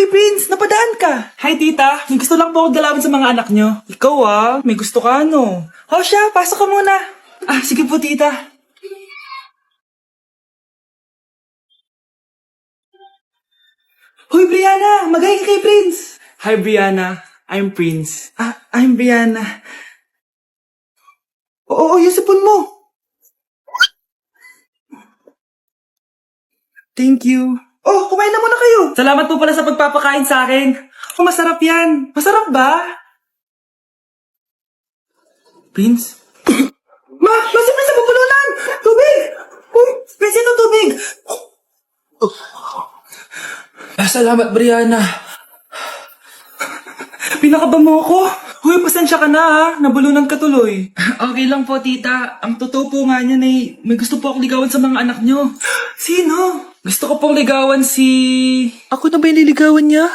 Prince, napadaan ka. Hi, tita. May gusto lang po akong dalawin sa mga anak nyo. Ikaw may gusto ka siya, pasok ka muna. Sige po, tita. Hoy, Brianna! Magay ka kay Prince! Hi, Brianna. I'm Prince. I'm Brianna. Oo, yung sipon mo. Thank you. Kumain na muna kayo. Salamat po pala sa pagpapakain sa akin. Masarap yan. Masarap ba? Prince? Si Prince sa bubulunan! Tubig! Prince, ito tubig! Salamat, Brianna. Pinakaba mo ako. Pasensya ka na nabulunan ka tuloy. Okay lang po, tita. Ang totoo po nga niyan may gusto po akong ligawan sa mga anak nyo. Sino? Gusto ko pong ligawan si... Ako na ba yung niligawan niya?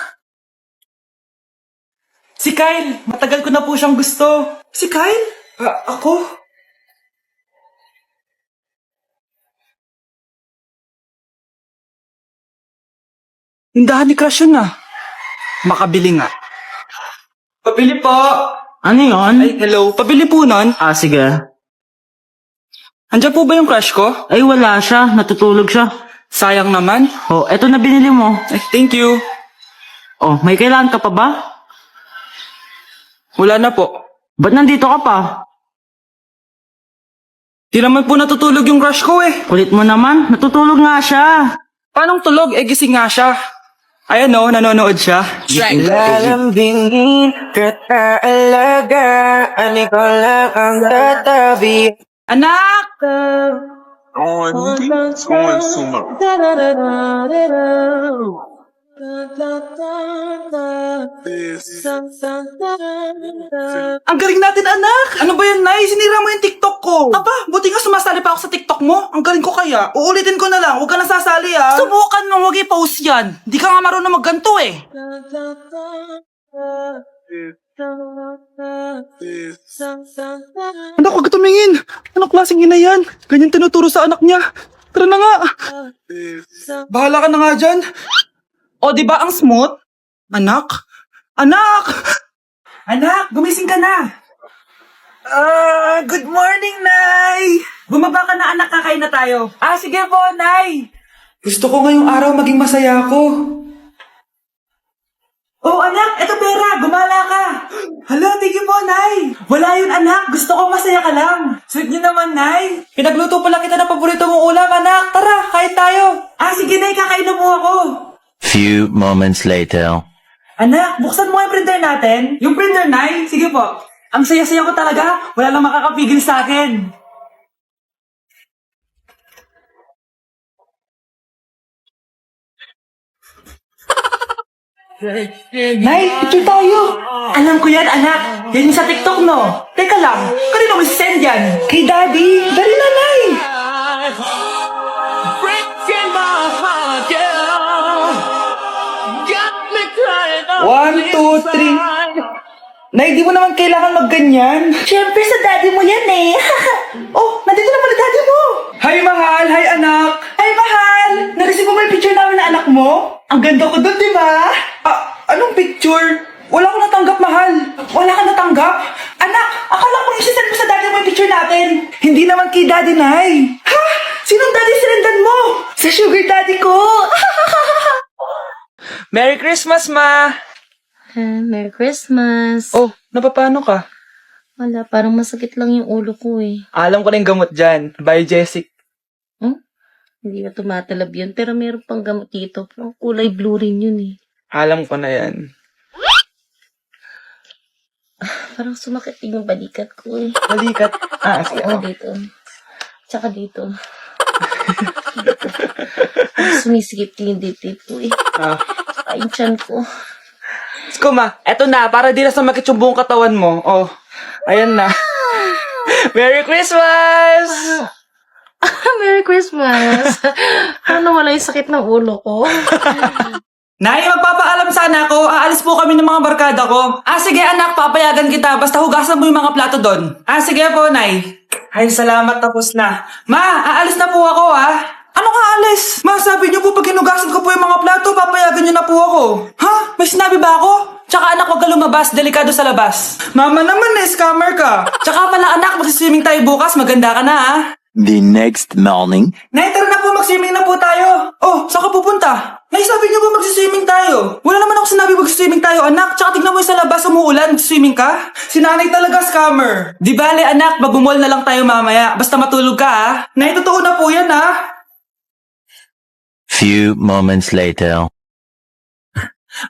Si Kyle. Matagal ko na po siyang gusto. Si Kyle? Ako? Tindahan ni Crush yun Makabili nga. Pabili po. Ano yun? Ay, hello. Pabili po nun. Sige. Andiyan po ba yung crush ko? Ay, wala siya. Natutulog siya. Sayang naman. Eto na binili mo. Ay, thank you. May kailangan ka pa ba? Wala na po. Ba't nandito ka pa? Di naman po natutulog yung crush ko Kulit mo naman. Natutulog nga siya. Paanong tulog? Gising nga siya. Ayan nanonood siya. Lalambingin kita alagaan, ikaw lang ang tatabi. Anak! On summer. Ang galing natin, anak! Ano ba yan, Nay? Sinira mo yung TikTok ko. Aba, buti nga sumasali pa ako sa TikTok mo. Ang galing ko kaya. Uulitin ko na lang. Huwag ka nasasali, Subukan mo, huwag i-post yan. Di ka nga marunong magganto, Anak, huwag ka tumingin. Anong klaseng ina yan? Ganyan tinuturo sa anak niya. Tara na nga. Bahala ka na nga dyan. Di ba ang smooth? Anak? Anak! Anak, gumising ka na. Good morning, Nay. Bumaba ka na, anak, kakain na tayo. Sige po, Nay. Gusto ko ngayong araw maging masaya ako. Anak, eto pera, gumala ka. Hala, thank you po, Nay. Wala yun, anak, gusto ko masaya ka lang. Sweet niyo naman, Nay. Pinagluto pala kita ng paborito mong ulam, anak. Tara, kain tayo. Sige, Nay, kakain na po ako. Few moments later. Anak, buksan mo yung printer natin. Yung printer, Nay? Sige po. Ang saya-saya ko talaga. Wala lang makakapigil sa akin. Nay, picture tayo. Alam ko yan, anak. Yan yung sa TikTok, no? Teka lang, kanino mo send yan? Kay Daddy. Dali na, Nay. Breaking my heart, yeah. Got me crying. 1, 2, 3. Nay, di mo naman kailangan magganyan. Siyempre, sa daddy mo yan nandito naman ang daddy mo. Hi, mahal. Hi, anak. Hi, mahal. Nareceive mo ba yung picture namin na anak mo? Ang ganda ko doon, di ba? Anong picture? Wala ko natanggap, mahal. Wala ka natanggap? Anak, akala ko isisend mo sa daddy mo yung picture natin. Hindi naman kay daddy, Nay. Ha? Sinong daddy sinendan mo? Sa sugar daddy ko. Merry Christmas, Ma. Merry Christmas. Napapano ka? Wala, parang masakit lang yung ulo ko Alam ko na yung gamot dyan. Biogesic. Hindi na tumatalab yun, pero meron pang gamot dito. Ang kulay blue rin yun Alam ko na yan. Parang sumakit din yung balikat ko Balikat. Sige. dito. Tsaka dito. Sumisikip din yung dibdib ko Tsaka yung tiyan ko. Kuma, eto na. Para di na sumakit yung buong katawan mo. Ayan na. Merry Christmas! Merry Christmas! Paano wala yung sakit ng ulo ko? Nay, magpapaalam sana ako. Aalis po kami ng mga barkada ko. Sige anak, papayagan kita. Basta hugasan mo yung mga plato doon. Sige po, Nay. Ay, salamat, tapos na. Ma, aalis na po ako, Anong aalis? Ma, sabi niyo po pag hinugasan ko po yung mga plato, papayagan niyo na po ako. Ha? May sinabi ba ako? Tsaka anak, huwag ka lumabas. Delikado sa labas. Mama naman scammer ka. Tsaka pala anak, magsiswimming tayo bukas. Maganda ka na ha. The next morning, Nay, tara na po, mag-swimming na po tayo. Oh, saan ka pupunta? Nay, sabi niyo ba mag-swimming tayo? Wala naman ako sinabi mag-swimming tayo, anak. Tsaka tignan mo yung sa labas, umuulan, mag-swimming ka? Si nanay talaga scammer. Di bale, anak, mag-mall na lang tayo mamaya. Basta matulog ka, ha? Nay, totoo na po yan, ha? few moments later.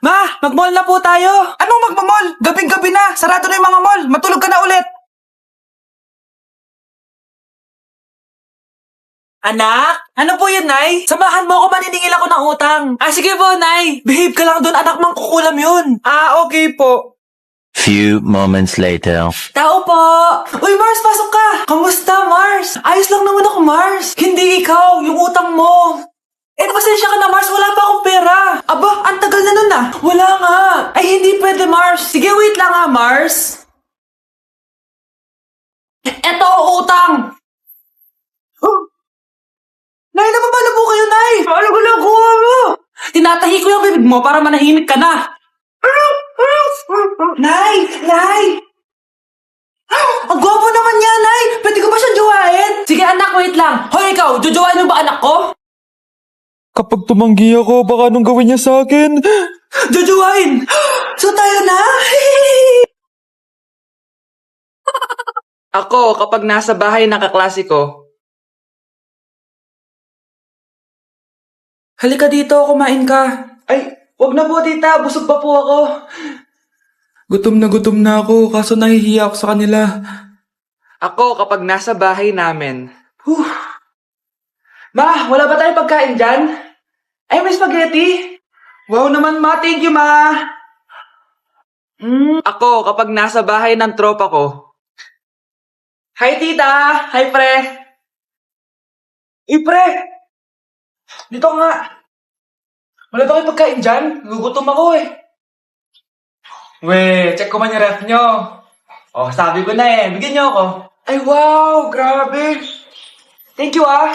Ma, mag-mall na po tayo. Anong mag-mall? Gabing-gabi na. Sarado na yung mga mall. Matulog ka na ulit. Anak? Ano po yun, Nay? Samahan mo ako, maniningil ako ng utang. Ah, sige po, Nay. Behave ka lang doon, anak, mangkukulam yun. Ah, okay po. Few moments later. Tao po! Uy, Mars, pasok ka! Kamusta, Mars? Ayos lang naman ako, Mars. Hindi ikaw, yung utang mo. Pasensya ka na, Mars. Wala pa akong pera. Aba, ang tagal na nun ah. Wala nga. Ay, hindi pwede, Mars. Sige, wait lang ha, Mars. Eto, utang. Nay, napapalo po kayo, Nay! Ano ginagawa mo? Tinatahi ko yung bibig mo para manahimik ka na. Nay! Nay! Ang gwapo naman niya, Nay! Pwede ko ba siyang jowain? Sige, anak, wait lang. Hoy, ikaw, jojowain mo ba anak ko? Kapag tumanggi ako, baka anong gawin niya sa akin? Jojowain! So tayo na? Ako, kapag nasa bahay ng kaklase ko, halika dito, kumain ka. Ay, wag na po, tita. Busog pa po ako. Gutom na ako, kaso nahihiya ako sa kanila. Ako, kapag nasa bahay namin. Ma, wala ba tayong pagkain dyan? Ay, may spaghetti. Wow naman, ma. Thank you, ma. Ako, kapag nasa bahay ng tropa ko. Hi, tita. Hi, pre. Pre. Dito nga. Wala tayong pagkain dyan. Gugutom ako eh. We, check ko man yung ref nyo. Oh, sabi ko na eh. Bigyan nyo ako. Ay, wow. Grabe. Thank you, ah.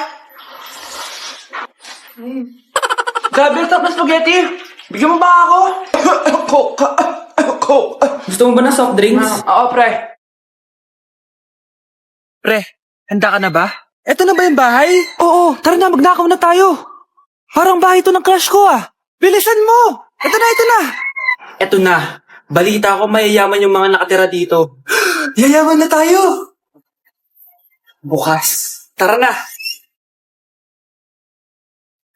Grabe, ang sarap na spaghetti. Bigyan mo ba ako? Gusto mo ba ng soft drinks? Oo, pre. Pre, handa ka na ba? Eto na ba yung bahay? Oo, tara na, magnakaw na tayo. Parang bahay to ng crush ko ah. Bilisan mo! Eto na. Eto na. Balita ko mayayaman yung mga nakatira dito. Yayaman na tayo! Bukas. Tara na.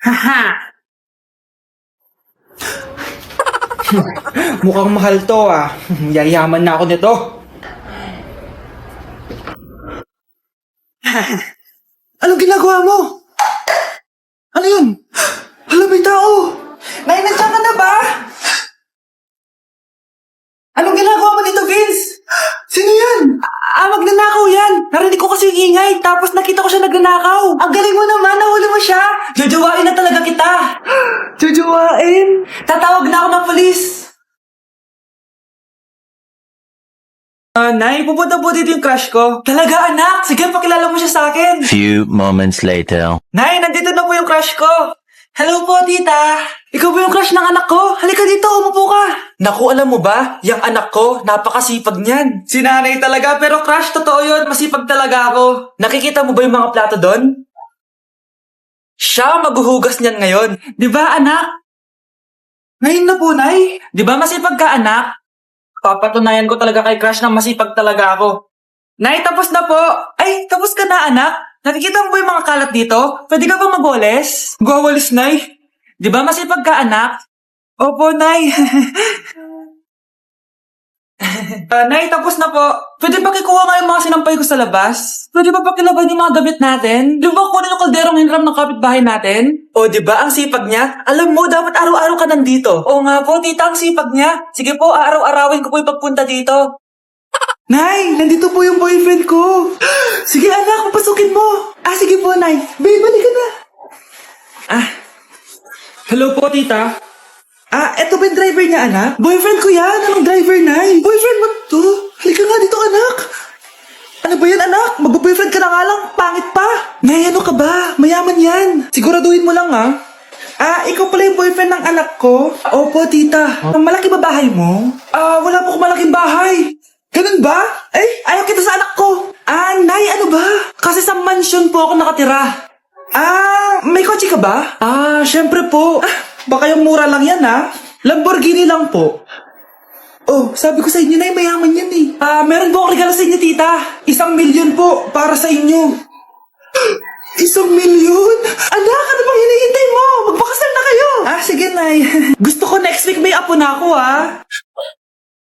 Haha! Mukhang mahal to ah. Yayaman na ako nito. Anong ginagawa mo? Ano yun? Hala, may tao! Nay, nandiyan ka na ba? Anong ginagawa mo dito, Vince? Sino yan? Magnanakaw yan. Narinig ko kasi yung ingay, tapos nakita ko siya nagnanakaw. Ang galing mo naman, nahuli mo siya. Jojowain na talaga kita. Jojowain? Tatawag na ako ng polis. Nay, pupunta po dito yung crush ko. Talaga, anak? Sige, pakilala mo siya sa akin. Few moments later. Nay, nandito na po yung crush ko. Hello po, tita. Ikaw ba yung crush ng anak ko? Halika dito, umupo ka. Naku, alam mo ba? Yung anak ko, napakasipag niyan. Si nanay talaga, pero crush, totoo yun. Masipag talaga ako. Nakikita mo ba yung mga plato doon? Siya maghuhugas niyan ngayon. Di ba, anak? Ngayon na po, Nay. Di ba masipag ka, anak? Papatunayan ko talaga kay crush na masipag talaga ako. Nay, tapos na po. Ay, tapos ka na, anak. Nakikita mo ba yung mga kalat dito? Pwede ka bang magwalis? Magwawalis, Nay. Di ba masipag ka, anak? Opo, Nay. Nay, tapos na po. Pwede ba kikuha nga yung mga sinampay ko sa labas? Pwede ba pakilaban yung mga damit natin? Di ba kunin yung kalderong hinram ng kapitbahay natin? O, di ba ang sipag niya? Alam mo, dapat araw-araw ka nandito. O nga po, tita, ang sipag niya. Sige po, araw-arawin ko po yung pagpunta dito. Nay, nandito po yung boyfriend ko. Sige, anak, papasukin mo. Sige po, Nay. Babe, balik ka na. Hello po, tita. Eto ba yung driver niya, anak? Boyfriend ko yan. Anong driver, Nay? Boyfriend mo to? Halika nga dito, anak. Ano ba yan, anak? Magbo-boyfriend ka na nga lang. Pangit pa. Nay, ano ka ba? Mayaman yan. Siguraduhin mo lang, ha? Ikaw pala yung boyfriend ng anak ko? Opo, tita. Malaki ba bahay mo? Wala po akong malaking bahay. Ganun ba? Ayaw kita sa anak ko. Nay, ano ba? Kasi sa mansion po ako nakatira. May kotse ka ba? Syempre po. Baka yung mura lang yan, Lamborghini lang po. Oh, sabi ko sa inyo, Nay, mayaman yan eh. Meron po akong regalo sa inyo, tita. 1 milyon po para sa inyo. 1 milyon? Anak, ano bang hinihintay mo? Magpakasal na kayo. Sige, Nay. Gusto ko next week may apo na ako,